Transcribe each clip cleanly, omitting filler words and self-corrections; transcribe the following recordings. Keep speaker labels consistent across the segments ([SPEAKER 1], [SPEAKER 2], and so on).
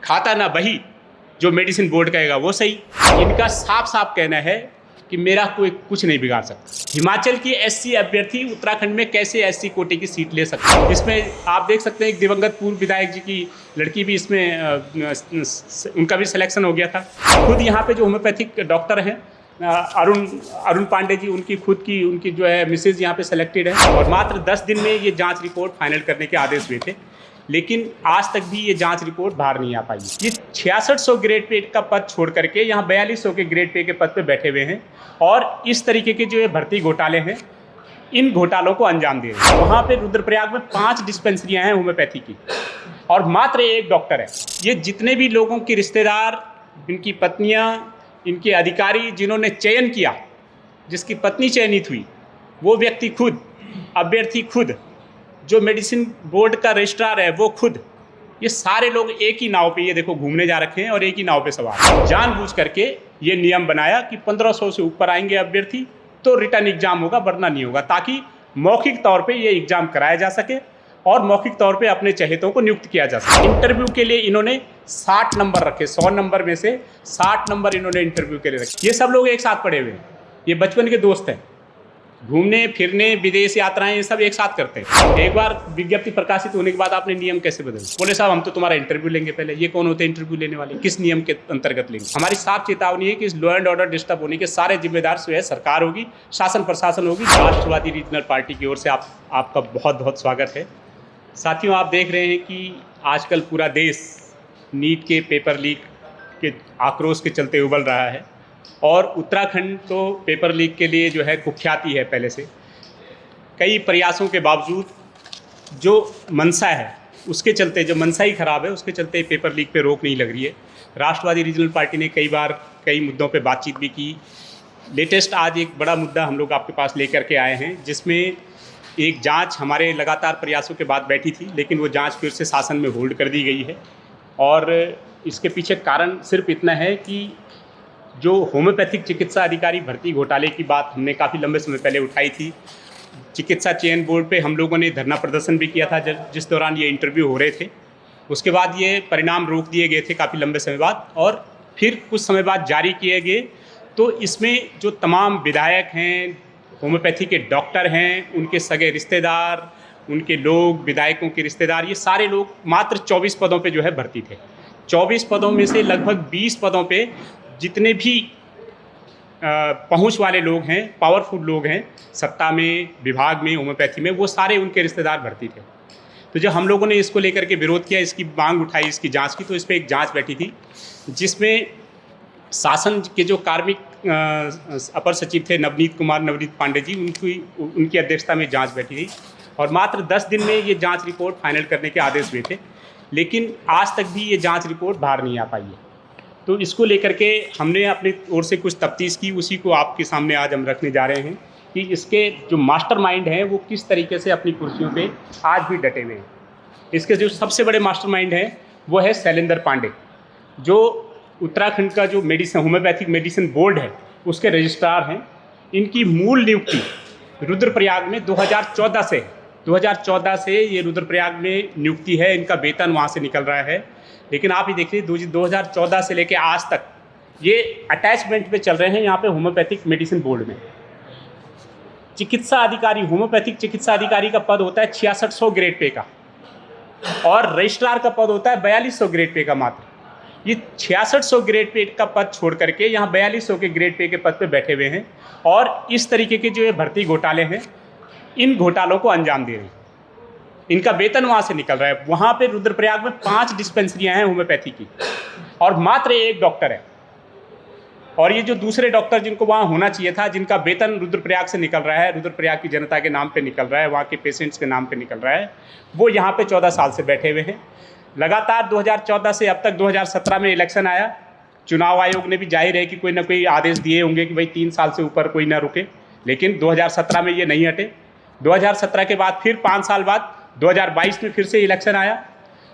[SPEAKER 1] खाता ना बही, जो मेडिसिन बोर्ड कहेगा वो सही। इनका साफ साफ कहना है कि मेरा कोई कुछ नहीं बिगाड़ सकता। हिमाचल की एससी अभ्यर्थी उत्तराखंड में कैसे एससी कोटे की सीट ले सकते हैं? इसमें आप देख सकते हैं एक दिवंगत पूर्व विधायक जी की लड़की भी इसमें उनका भी सिलेक्शन हो गया था। खुद यहाँ पे जो होम्योपैथिक डॉक्टर हैं अरुण पांडे जी, उनकी जो है मिसेज यहाँ पे सेलेक्टेड है और मात्र 10 दिन में ये जांच रिपोर्ट फाइनल करने के आदेश हुए थे, लेकिन आज तक भी ये जांच रिपोर्ट बाहर नहीं आ पाई। ये 6600 ग्रेड पे का पद छोड़ करके यहाँ 4200 के ग्रेड पे के पद पे बैठे हुए हैं और इस तरीके के जो ये भर्ती घोटाले हैं, इन घोटालों को अंजाम दे रहे हैं। वहाँ पे रुद्रप्रयाग में 5 डिस्पेंसरियाँ हैं होम्योपैथी की और मात्र एक डॉक्टर है। ये जितने भी लोगों के रिश्तेदार, इनकी पत्नियाँ, इनके अधिकारी जिन्होंने चयन किया, जिसकी पत्नी चयनित हुई, वो व्यक्ति खुद, अभ्यर्थी खुद, जो मेडिसिन बोर्ड का रजिस्ट्रार है वो खुद, ये सारे लोग एक ही नाव पे ये देखो घूमने जा रखे हैं और एक ही नाव पे सवार। जानबूझ करके ये नियम बनाया कि 1500 से ऊपर आएंगे अभ्यर्थी तो रिटर्न एग्जाम होगा, वरना नहीं होगा, ताकि मौखिक तौर पे ये एग्जाम कराया जा सके और मौखिक तौर पे अपने चहेतों को नियुक्त किया जा सके। इंटरव्यू के लिए इन्होंने 60 नंबर रखे, 100 नंबर में से 60 नंबर इन्होंने इंटरव्यू के लिए रखे। ये सब लोग एक साथ पढ़े हुए हैं, ये बचपन के दोस्त हैं, घूमने फिरने, विदेश यात्राएं, ये सब एक साथ करते हैं। एक बार विज्ञप्ति प्रकाशित होने के बाद आपने नियम कैसे बदले? बोले साहब हम तो तुम्हारा इंटरव्यू लेंगे पहले। ये कौन होते हैं इंटरव्यू लेने वाले? किस नियम के अंतर्गत लेंगे? हमारी साफ चेतावनी है कि इस लॉ एंड ऑर्डर डिस्टर्ब होने के सारे जिम्मेदार जो है सरकार होगी, शासन प्रशासन होगी। राष्ट्रवादी रीजनल पार्टी की ओर से आपका बहुत बहुत स्वागत है। साथियों, आप देख रहे हैं कि आजकल पूरा देश नीट के पेपर लीक के आक्रोश के चलते उबल रहा है और उत्तराखंड तो पेपर लीक के लिए जो है कुख्याति है पहले से। कई प्रयासों के बावजूद जो मंशा है उसके चलते, जो मंशा ही खराब है उसके चलते पेपर लीक पे रोक नहीं लग रही है। राष्ट्रवादी रीजनल पार्टी ने कई बार कई मुद्दों पे बातचीत भी की। लेटेस्ट आज एक बड़ा मुद्दा हम लोग आपके पास लेकर के आए हैं, जिसमें एक जांच हमारे लगातार प्रयासों के बाद बैठी थी, लेकिन वो जांच फिर से शासन में होल्ड कर दी गई है। और इसके पीछे कारण सिर्फ इतना है कि जो होम्योपैथिक चिकित्सा अधिकारी भर्ती घोटाले की बात हमने काफ़ी लंबे समय पहले उठाई थी। चिकित्सा चयन बोर्ड पे हम लोगों ने धरना प्रदर्शन भी किया था जिस दौरान ये इंटरव्यू हो रहे थे। उसके बाद ये परिणाम रोक दिए गए थे काफ़ी लंबे समय बाद और फिर कुछ समय बाद जारी किए गए। तो इसमें जो तमाम विधायक हैं, होम्योपैथी के डॉक्टर हैं, उनके सगे रिश्तेदार, उनके लोग, विधायकों के रिश्तेदार, ये सारे लोग मात्र 24 पदों पे जो है भर्ती थे। 24 पदों में से लगभग 20 पदों पे जितने भी पहुंच वाले लोग हैं, पावरफुल लोग हैं सत्ता में, विभाग में, होम्योपैथी में, वो सारे उनके रिश्तेदार भर्ती थे। तो जब हम लोगों ने इसको लेकर के विरोध किया, इसकी मांग उठाई, इसकी जांच की, तो इस पर एक जांच बैठी थी जिसमें शासन के जो कार्मिक अपर सचिव थे नवनीत पांडे जी, उनकी अध्यक्षता में जांच बैठी थी और मात्र 10 दिन में ये जांच रिपोर्ट फाइनल करने के आदेश हुए थे, लेकिन आज तक भी ये जांच रिपोर्ट बाहर नहीं आ पाई है। तो इसको लेकर के हमने अपनी ओर से कुछ तफ्तीश की, उसी को आपके सामने आज हम रखने जा रहे हैं कि इसके जो मास्टरमाइंड हैं वो किस तरीके से अपनी कुर्सियों पे आज भी डटे हुए हैं। इसके जो सबसे बड़े मास्टरमाइंड हैं वो है शैलेंद्र पांडे, जो उत्तराखंड का जो होम्योपैथिक मेडिसिन बोर्ड है उसके रजिस्ट्रार हैं। इनकी मूल नियुक्ति रुद्रप्रयाग में 2014 से ये रुद्रप्रयाग में नियुक्ति है, इनका वेतन वहाँ से निकल रहा है। लेकिन आप ही देखिए 2014 से लेकर आज तक ये अटैचमेंट पे चल रहे हैं यहाँ पे होम्योपैथिक मेडिसिन बोर्ड में। चिकित्सा अधिकारी, होम्योपैथिक चिकित्सा अधिकारी का पद होता है 6600 ग्रेड पे का और रजिस्ट्रार का पद होता है 4200 ग्रेड पे का। मात्र ये 6600 ग्रेड पे का पद छोड़ करके यहाँ 4200 के ग्रेड पे के पद पे बैठे हुए हैं और इस तरीके के जो ये भर्ती घोटाले हैं, इन घोटालों को अंजाम दे रहे हैं। इनका वेतन वहाँ से निकल रहा है। वहाँ पे रुद्रप्रयाग में 5 डिस्पेंसरियाँ हैं होम्योपैथी की और मात्र एक डॉक्टर है। और ये जो दूसरे डॉक्टर जिनको वहाँ होना चाहिए था, जिनका वेतन रुद्रप्रयाग से निकल रहा है, रुद्रप्रयाग की जनता के नाम पे निकल रहा है, वहाँ के पेशेंट्स के नाम पे निकल रहा है, वो यहाँ पे 14 साल से बैठे हुए हैं। लगातार 2014 से अब तक 2017 में इलेक्शन आया। चुनाव आयोग ने भी जाहिर है कि कोई ना कोई आदेश दिए होंगे कि भाई 3 साल से ऊपर कोई ना रुके, लेकिन 2017 में ये नहीं हटे। 2017 के बाद फिर 5 साल बाद 2022 में फिर से इलेक्शन आया।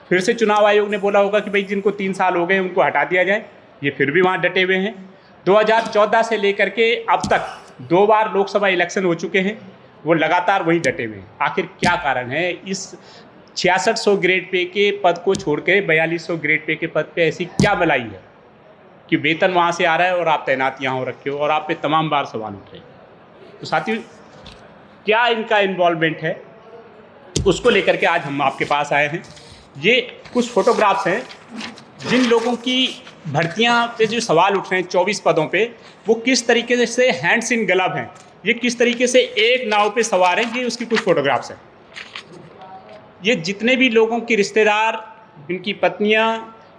[SPEAKER 1] फिर से चुनाव आयोग ने बोला होगा कि भाई जिनको 3 साल हो गए उनको हटा दिया जाए, ये फिर भी वहाँ डटे हुए हैं। 2014 से लेकर के अब तक 2 बार लोकसभा इलेक्शन हो चुके हैं, वो लगातार वहीं डटे हुए हैं। आखिर क्या कारण है? इस 6600 ग्रेड पे के पद को छोड़ के 4200 ग्रेड पे के पद पे ऐसी क्या भलाई है कि वेतन वहाँ से आ रहा है और आप तैनात यहाँ हो रखे हो और आप पे तमाम बार सवाल उठ रहे हैं। तो साथियों, क्या इनका इन्वॉल्वमेंट है, उसको लेकर के आज हम आपके पास आए हैं। ये कुछ फोटोग्राफ्स हैं जिन लोगों की भर्तियां पे जो सवाल उठ रहे हैं 24 पदों पे, वो किस तरीके से हैंड्स इन ग्लव हैं, ये किस तरीके से एक नाव पे सवार हैं, ये उसकी कुछ फोटोग्राफ्स हैं। ये जितने भी लोगों के रिश्तेदार, इनकी पत्नियां,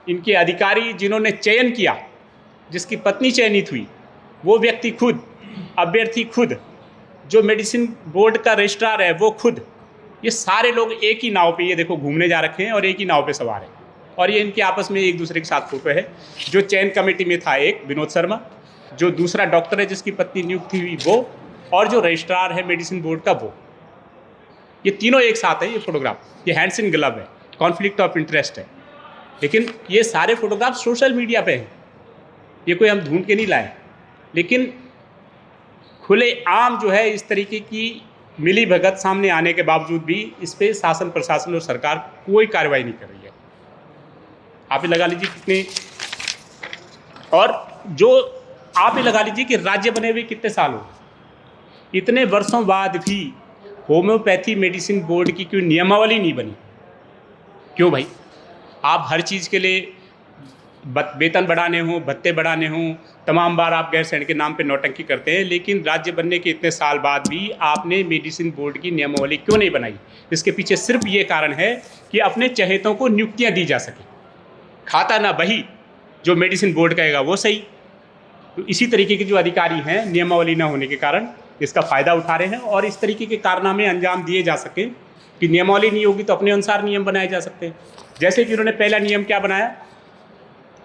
[SPEAKER 1] इनके अधिकारी जिन्होंने चयन किया, जिसकी पत्नी चयनित हुई, वो व्यक्ति खुद, अभ्यर्थी खुद, जो मेडिसिन बोर्ड का रजिस्ट्रार है वो खुद, ये सारे लोग एक ही नाव पे ये देखो घूमने जा रखे हैं और एक ही नाव पे सवार हैं। और ये इनके आपस में एक दूसरे के साथ फोटो है। जो चयन कमेटी में था एक विनोद शर्मा, जो दूसरा डॉक्टर है जिसकी पत्नी नियुक्ति हुई वो, और जो रजिस्ट्रार है मेडिसिन बोर्ड का वो, ये तीनों एक साथ है। ये फोटोग्राफ, ये हैंड्स इन ग्लव है, कॉन्फ्लिक्ट ऑफ इंटरेस्ट है। लेकिन ये सारे फोटोग्राफ सोशल मीडिया पे हैं, ये कोई हम ढूंढ के नहीं लाए। लेकिन खुले आम जो है इस तरीके की मिली भगत सामने आने के बावजूद भी इस पे शासन, प्रशासन और सरकार कोई कार्रवाई नहीं कर रही है। आप ही लगा लीजिए कितने, और जो आप ही लगा लीजिए कि राज्य बने हुए कितने साल हो, इतने वर्षों बाद भी होम्योपैथी मेडिसिन बोर्ड की कोई नियमावली नहीं बनी। क्यों भाई? आप हर चीज़ के लिए वेतन बढ़ाने हों, भत्ते बढ़ाने हों, तमाम बार आप गैरसैंण के नाम पे नौटंकी करते हैं, लेकिन राज्य बनने के इतने साल बाद भी आपने मेडिसिन बोर्ड की नियमावली क्यों नहीं बनाई? इसके पीछे सिर्फ ये कारण है कि अपने चहेतों को नियुक्तियां दी जा सके। खाता ना वही, जो मेडिसिन बोर्ड कहेगा वो सही। तो इसी तरीके के जो अधिकारी हैं, नियमावली न होने के कारण इसका फ़ायदा उठा रहे हैं और इस तरीके के कारनामे अंजाम दिए जा सकें कि नियमावली नहीं होगी तो अपने अनुसार नियम बनाए जा सकते हैं। जैसे कि उन्होंने पहला नियम क्या बनाया,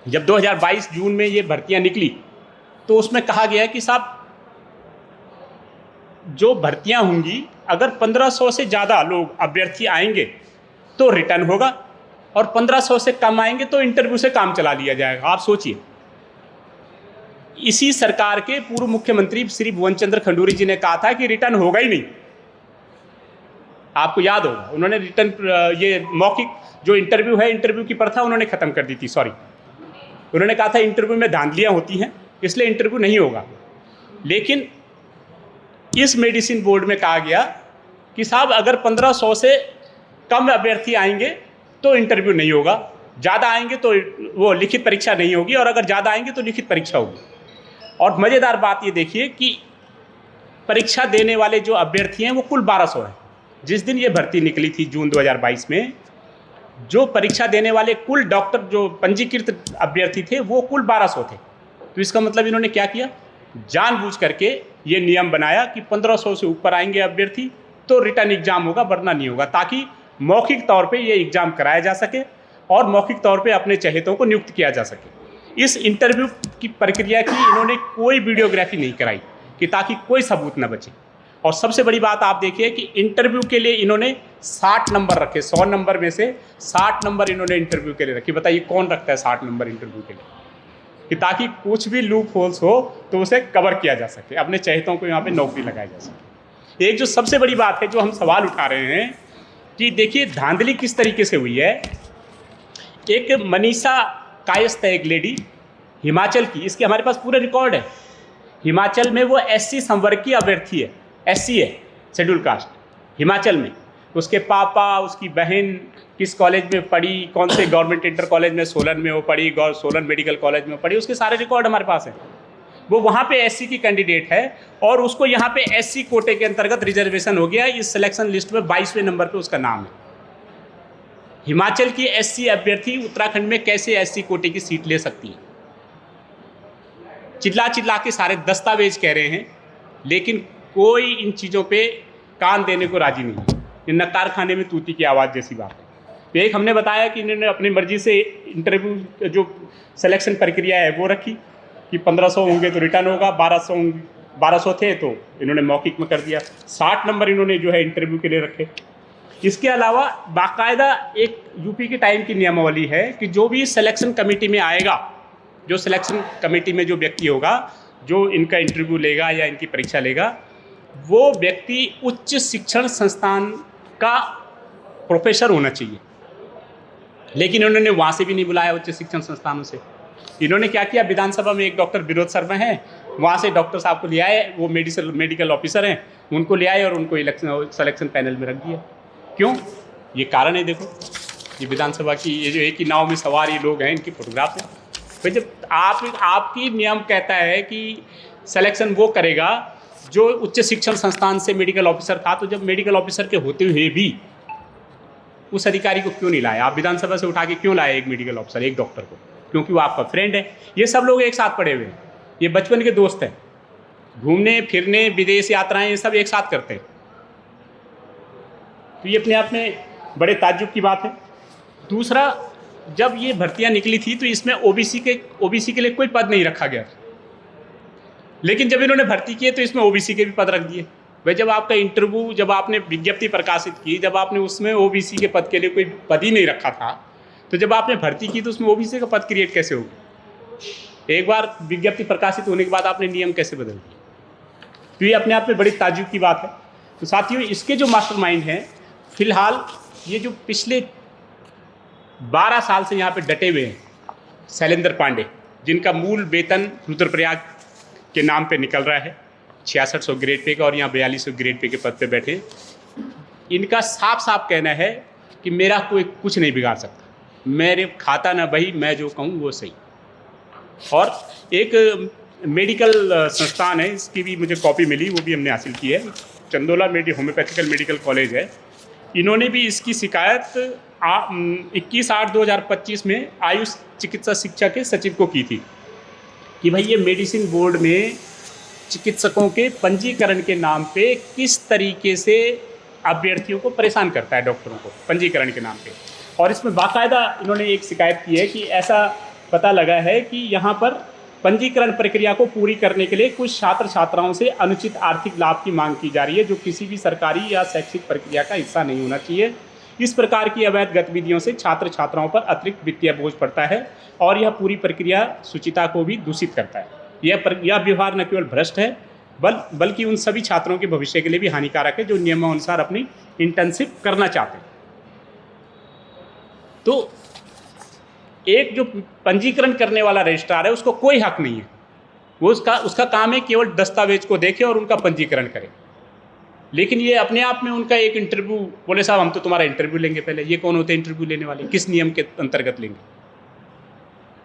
[SPEAKER 1] जब 2022 जून में ये भर्तियां निकली तो उसमें कहा गया कि साहब जो भर्तियां होंगी, अगर 1500 से ज़्यादा लोग अभ्यर्थी आएंगे तो रिटर्न होगा और 1500 से कम आएंगे तो इंटरव्यू से काम चला लिया जाएगा। आप सोचिए, इसी सरकार के पूर्व मुख्यमंत्री श्री भुवन चंद्र खंडूरी जी ने कहा था कि रिटर्न होगा ही नहीं। आपको याद होगा, उन्होंने रिटर्न, ये मौखिक जो इंटरव्यू है, इंटरव्यू की प्रथा उन्होंने ख़त्म कर दी थी। सॉरी, उन्होंने कहा था इंटरव्यू में धांधलियाँ होती हैं इसलिए इंटरव्यू नहीं होगा। लेकिन इस मेडिसिन बोर्ड में कहा गया कि साहब अगर 1500 से कम अभ्यर्थी आएंगे तो इंटरव्यू नहीं होगा, ज़्यादा आएंगे तो वो लिखित परीक्षा नहीं होगी, और अगर ज़्यादा आएंगे तो लिखित परीक्षा होगी। और मज़ेदार बात ये देखिए कि परीक्षा देने वाले जो अभ्यर्थी हैं वो कुल 1200 हैं। जिस दिन ये भर्ती निकली थी जून 2022 में, जो परीक्षा देने वाले कुल डॉक्टर जो पंजीकृत अभ्यर्थी थे वो कुल 1200 थे। तो इसका मतलब इन्होंने क्या किया, जानबूझ करके ये नियम बनाया कि 1500 से ऊपर आएंगे अभ्यर्थी तो रिटर्न एग्जाम होगा, वरना नहीं होगा, ताकि मौखिक तौर पे ये एग्जाम कराया जा सके और मौखिक तौर पे अपने चहेतों को नियुक्त किया जा सके। इस इंटरव्यू की प्रक्रिया की इन्होंने कोई वीडियोग्राफी नहीं कराई कि ताकि कोई सबूत न बचे। और सबसे बड़ी बात आप देखिए कि इंटरव्यू के लिए इन्होंने 60 नंबर रखे, 100 नंबर में से 60 नंबर इन्होंने इंटरव्यू के लिए रखे। बताइए कौन रखता है 60 नंबर इंटरव्यू के लिए? कि ताकि कुछ भी लूप होल्स हो तो उसे कवर किया जा सके, अपने चहेतों को यहाँ पे नौकरी लगाई जा सके। एक जो सबसे बड़ी बात है जो हम सवाल उठा रहे हैं कि देखिए धांधली किस तरीके से हुई है। एक मनीषा कायस्थ है, एक लेडी हिमाचल की, इसके हमारे पास पूरे रिकॉर्ड है। हिमाचल में वो SC संवर्ग की अभ्यर्थी है, SC है, शेड्यूल कास्ट, हिमाचल में। उसके पापा, उसकी बहन किस कॉलेज में पढ़ी, कौन से गवर्नमेंट इंटर कॉलेज में, सोलन में वो पढ़ी, सोलन मेडिकल कॉलेज में पढ़ी, उसके सारे रिकॉर्ड हमारे पास हैं। वो वहाँ पे SC की कैंडिडेट है और उसको यहाँ पे SC कोटे के अंतर्गत रिजर्वेशन हो गया। इस सिलेक्शन लिस्ट में 22वें नंबर पे उसका नाम है। हिमाचल की SC अभ्यर्थी उत्तराखंड में कैसे SC कोटे की सीट ले सकती है? चिल्ला चिल्ला के सारे दस्तावेज कह रहे हैं, लेकिन कोई इन चीज़ों पे कान देने को राजी नहीं है। ये नकार खाने में तूती की आवाज़ जैसी बात है। तो एक हमने बताया कि इन्होंने अपनी मर्जी से इंटरव्यू जो सिलेक्शन प्रक्रिया है वो रखी कि 1500 होंगे तो रिटर्न होगा, 1200 थे तो इन्होंने मौखिक में कर दिया, 60 नंबर इन्होंने जो है इंटरव्यू के लिए रखे। इसके अलावा बाकायदा एक यूपी के टाइम की नियमावली है कि जो भी सिलेक्शन कमेटी में आएगा, जो सिलेक्शन कमेटी में जो व्यक्ति होगा जो इनका इंटरव्यू लेगा या इनकी परीक्षा लेगा, वो व्यक्ति उच्च शिक्षण संस्थान का प्रोफेसर होना चाहिए, लेकिन उन्होंने वहाँ से भी नहीं बुलाया उच्च शिक्षण संस्थानों से। इन्होंने क्या किया, विधानसभा में एक डॉक्टर विनोद शर्मा हैं, वहाँ से डॉक्टर साहब को ले आए, वो मेडिकल ऑफिसर हैं, उनको ले आए और उनको सिलेक्शन पैनल में रख दिया। क्यों? ये कारण है, देखो ये विधानसभा की ये जो एक ही नाव में सवार ये लोग हैं, इनकी फोटोग्राफ है। भाई जब आपकी नियम कहता है कि सिलेक्शन वो करेगा जो उच्च शिक्षण संस्थान से मेडिकल ऑफिसर था, तो जब मेडिकल ऑफिसर के होते हुए भी उस अधिकारी को क्यों नहीं लाया? आप विधानसभा से उठा के क्यों लाए एक मेडिकल ऑफिसर, एक डॉक्टर को? क्योंकि वो आपका फ्रेंड है। ये सब लोग एक साथ पढ़े हुए हैं, ये बचपन के दोस्त हैं, घूमने फिरने विदेश यात्राएं ये सब एक साथ करते हैं। तो ये अपने आप में बड़े ताज्जुब की बात है। दूसरा, जब ये भर्तियां निकली थी तो इसमें ओबीसी के लिए कोई पद नहीं रखा गया, लेकिन जब इन्होंने भर्ती किए तो इसमें ओबीसी के भी पद रख दिए। भाई जब आपका इंटरव्यू, जब आपने विज्ञप्ति प्रकाशित की, जब आपने उसमें ओबीसी के पद के लिए कोई पद ही नहीं रखा था, तो जब आपने भर्ती की तो उसमें ओबीसी का पद क्रिएट कैसे होगा? एक बार विज्ञप्ति प्रकाशित होने के बाद आपने नियम कैसे बदल दिए? तो ये अपने आप में बड़ी ताज्जुब की बात है। तो साथियों, इसके जो मास्टरमाइंड हैं, फिलहाल ये जो पिछले 12 साल से यहाँ पे डटे हुए हैं, शैलेंद्र पांडे, जिनका मूल वेतन रुद्रप्रयाग के नाम पे निकल रहा है 6600 ग्रेड पे का, और यहाँ 4200 ग्रेड पे के पद पे बैठे, इनका साफ साफ कहना है कि मेरा कोई कुछ नहीं बिगाड़ सकता, मेरे खाता ना बही, मैं जो कहूँ वो सही। और एक मेडिकल संस्थान है, इसकी भी मुझे कॉपी मिली, वो भी हमने हासिल की है, चंदोला होम्योपैथिकल मेडिकल कॉलेज है। इन्होंने भी इसकी शिकायत 21/8/2025 में आयुष चिकित्सा शिक्षा के सचिव को की थी कि भाई ये मेडिसिन बोर्ड में चिकित्सकों के पंजीकरण के नाम पे किस तरीके से अभ्यर्थियों को परेशान करता है, डॉक्टरों को पंजीकरण के नाम पे। और इसमें बाकायदा इन्होंने एक शिकायत की है कि ऐसा पता लगा है कि यहाँ पर पंजीकरण प्रक्रिया को पूरी करने के लिए कुछ छात्र छात्राओं से अनुचित आर्थिक लाभ की मांग की जा रही है, जो किसी भी सरकारी या शैक्षिक प्रक्रिया का हिस्सा नहीं होना चाहिए। इस प्रकार की अवैध गतिविधियों से छात्र छात्राओं पर अतिरिक्त वित्तीय बोझ पड़ता है और यह पूरी प्रक्रिया शुचिता को भी दूषित करता है। यह व्यवहार न केवल भ्रष्ट है बल्कि उन सभी छात्रों के भविष्य के लिए भी हानिकारक है जो नियमानुसार अपनी इंटर्नशिप करना चाहते हैं। तो एक जो पंजीकरण करने वाला रजिस्ट्रार है उसको कोई हक नहीं है, वो उसका काम है केवल दस्तावेज को देखे और उनका पंजीकरण करे। लेकिन ये अपने आप में उनका एक इंटरव्यू, बोले साहब हम तो तुम्हारा इंटरव्यू लेंगे पहले। ये कौन होते हैं इंटरव्यू लेने वाले, किस नियम के अंतर्गत लेंगे?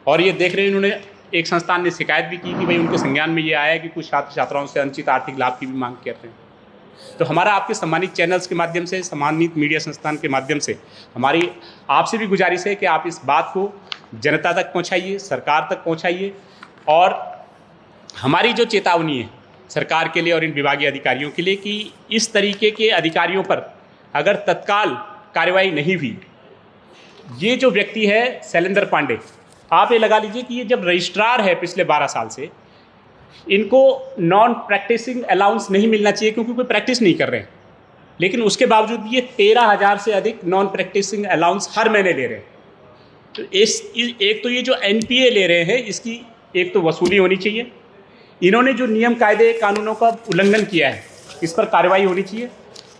[SPEAKER 1] और ये देख रहे हैं, इन्होंने एक संस्थान ने शिकायत भी की कि भाई उनके संज्ञान में ये आया कि कुछ छात्र छात्राओं से अनुचित आर्थिक लाभ की भी मांग करते हैं। तो हमारा आपके सम्मानित चैनल्स के माध्यम से, सम्मानित मीडिया संस्थान के माध्यम से हमारी आपसे भी गुजारिश है कि आप इस बात को जनता तक पहुंचाइए, सरकार तक पहुंचाइए। और हमारी जो चेतावनी है सरकार के लिए और इन विभागीय अधिकारियों के लिए कि इस तरीके के अधिकारियों पर अगर तत्काल कार्रवाई नहीं हुई, ये जो व्यक्ति है शैलेंद्र पांडे, आप ये लगा लीजिए कि ये जब रजिस्ट्रार है पिछले 12 साल से, इनको नॉन प्रैक्टिसिंग अलाउंस नहीं मिलना चाहिए क्योंकि कोई प्रैक्टिस नहीं कर रहे हैं, लेकिन उसके बावजूद ये 13,000 से अधिक नॉन प्रैक्टिसिंग अलाउंस हर महीने ले रहे हैं। तो एक तो ये जो NPA ले रहे हैं, इसकी एक तो वसूली होनी चाहिए। इन्होंने जो नियम कायदे कानूनों का उल्लंघन किया है, इस पर कार्रवाई होनी चाहिए।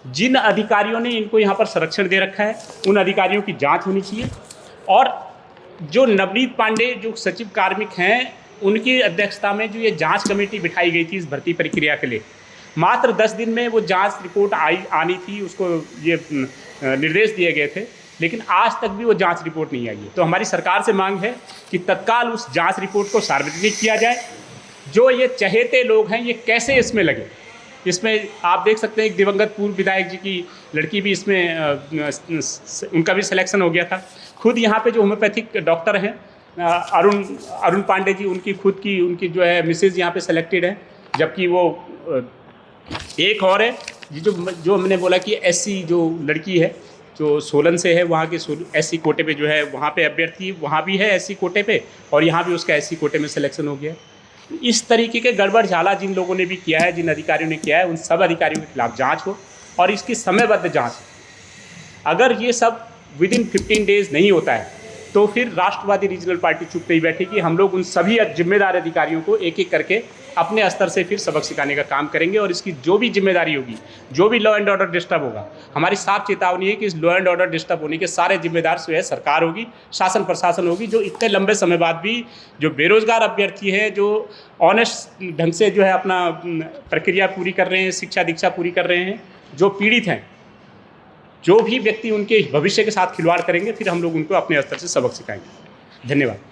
[SPEAKER 1] जिन अधिकारियों ने इनको यहाँ पर संरक्षण दे रखा है, उन अधिकारियों की जांच होनी चाहिए। और जो नवनीत पांडे जो सचिव कार्मिक हैं, उनकी अध्यक्षता में जो ये जांच कमेटी बिठाई गई थी इस भर्ती प्रक्रिया के लिए, मात्र 10 दिन में वो जांच रिपोर्ट आनी थी, उसको ये निर्देश दिए गए थे, लेकिन आज तक भी वो जांच रिपोर्ट नहीं आई है। तो हमारी सरकार से मांग है कि तत्काल उस जांच रिपोर्ट को सार्वजनिक किया जाए। जो ये चहेते लोग हैं, ये कैसे इसमें लगे? इसमें आप देख सकते हैं एक दिवंगत पूर्व विधायक जी की लड़की भी इसमें उनका भी सिलेक्शन हो गया था। खुद यहाँ पे जो होम्योपैथिक डॉक्टर हैं अरुण पांडे जी, उनकी जो है मिसेज यहाँ पे सेलेक्टेड है, जबकि वो एक और है जो हमने बोला कि SC जो लड़की है जो सोलन से है, वहाँ के SC कोटे पे जो है वहाँ पे अभ्यर्थी वहाँ भी है SC कोटे पे, और यहाँ भी उसका SC कोटे में सिलेक्शन हो गया। इस तरीके के गड़बड़ झाला जिन लोगों ने भी किया है, जिन अधिकारियों ने किया है, उन सब अधिकारियों के खिलाफ जांच हो और इसकी समयबद्ध जांच हो। अगर ये सब विदिन 15 डेज नहीं होता है तो फिर राष्ट्रवादी रीजनल पार्टी चुप नहीं बैठेगी। हम लोग उन सभी जिम्मेदार अधिकारियों को एक एक करके अपने स्तर से फिर सबक सिखाने का काम करेंगे और इसकी जो भी जिम्मेदारी होगी, जो भी लॉ एंड ऑर्डर डिस्टर्ब होगा, हमारी साफ चेतावनी है कि इस लॉ एंड ऑर्डर डिस्टर्ब होने के सारे जिम्मेदार जो है सरकार होगी, शासन प्रशासन होगी, जो इतने लंबे समय बाद भी जो बेरोजगार अभ्यर्थी है, जो ऑनेस्ट ढंग से जो है अपना प्रक्रिया पूरी कर रहे हैं, शिक्षा दीक्षा पूरी कर रहे हैं, जो पीड़ित हैं, जो भी व्यक्ति उनके भविष्य के साथ खिलवाड़ करेंगे, फिर हम लोग उनको अपने स्तर से सबक सिखाएंगे। धन्यवाद।